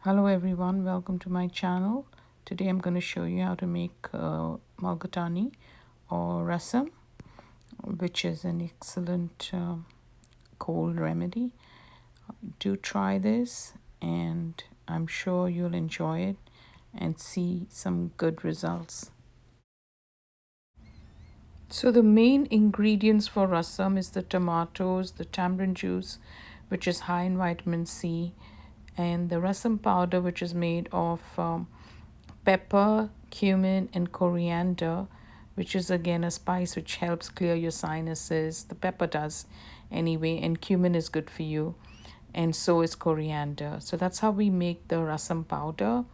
Hello everyone, welcome to my channel. Today I'm going to show you how to make Mulligatawny or Rasam, which is an excellent cold remedy. Do try this and I'm sure you'll enjoy it and see some good results. So the main ingredients for Rasam is the tomatoes, the tamarind juice, which is high in vitamin C, and the rasam powder, which is made of pepper, cumin, and coriander, which is again a spice which helps clear your sinuses. The pepper does anyway, and cumin is good for you, and so is coriander. So that's how we make the rasam powder,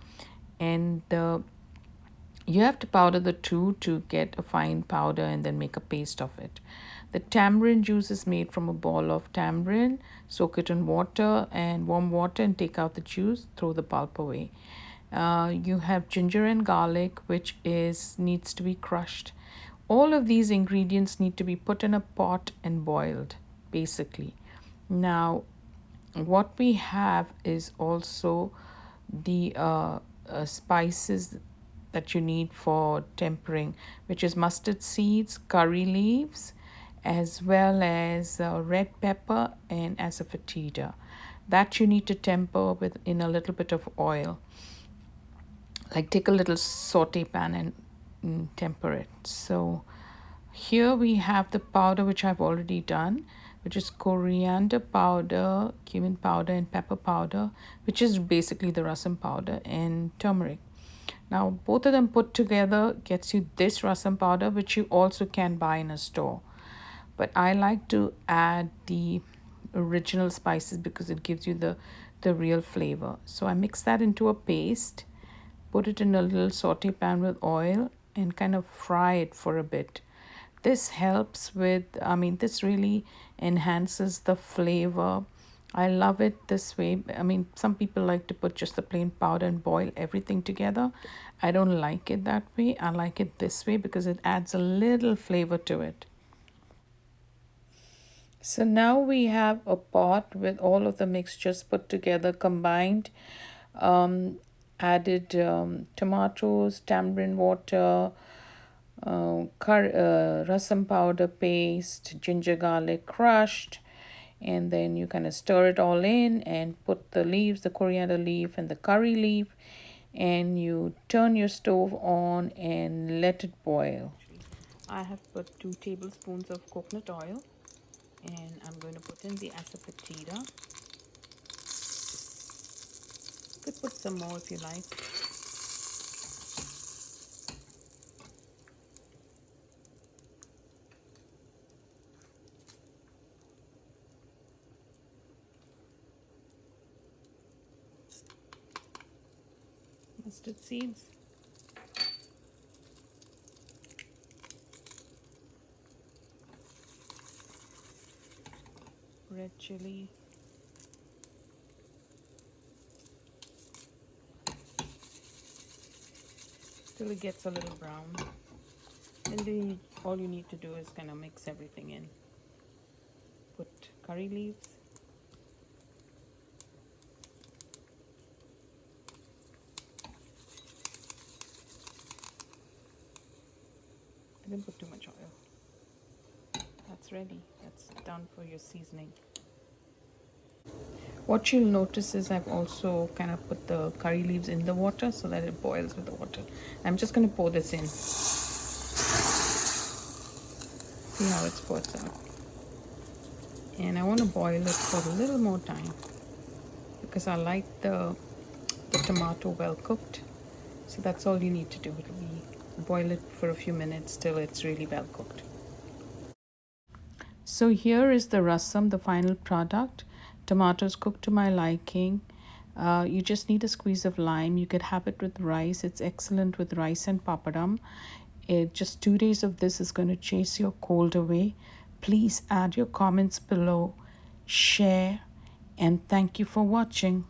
and you have to powder the two to get a fine powder and then make a paste of it. The tamarind juice is made from a ball of tamarind. Soak it in water and warm water and take out the juice, throw the pulp away. You have ginger and garlic, which is needs to be crushed. All of these ingredients need to be put in a pot and boiled, basically. Now, what we have is also the spices that you need for tempering, which is mustard seeds, curry leaves, as well as red pepper and asafoetida. That you need to temper with in a little bit of oil. Like take a little saute pan and temper it. So here we have the powder which I've already done, which is coriander powder, cumin powder, and pepper powder, which is basically the rasam powder, and turmeric. Now, both of them put together gets you this rasam powder, which you also can buy in a store. But I like to add the original spices because it gives you the real flavor. So I mix that into a paste, put it in a little saute pan with oil, and kind of fry it for a bit. This helps with, this really enhances the flavor. I love it this way. Some people like to put just the plain powder and boil everything together. I don't like it that way. I like it this way because it adds a little flavor to it. So now we have a pot with all of the mixtures put together, combined, added tomatoes, tamarind water, rasam powder paste, ginger garlic crushed, and then you kind of stir it all in and put the leaves, the coriander leaf and the curry leaf, and you turn your stove on and let it boil. I have put 2 tablespoons of coconut oil, and I'm going to put in the asafoetida. You could put some more if you like. Mustard seeds, red chili, till it gets a little brown. And then all you need to do is kind of mix everything in. Put curry leaves, I didn't put too much oil. That's ready. That's done for your seasoning. What you'll notice is I've also kind of put the curry leaves in the water so that it boils with the water. I'm just going to pour this in. See how it squirts out. And I want to boil it for a little more time because I like the tomato well cooked. So that's all you need to do. It'll be boil it for a few minutes till it's really well cooked. So here is the rasam, the final product. Tomatoes cooked to my liking. You just need a squeeze of lime. You could have it with rice. It's excellent with rice and papadam. Just 2 days of this is going to chase your cold away. Please add your comments below, share, and thank you for watching.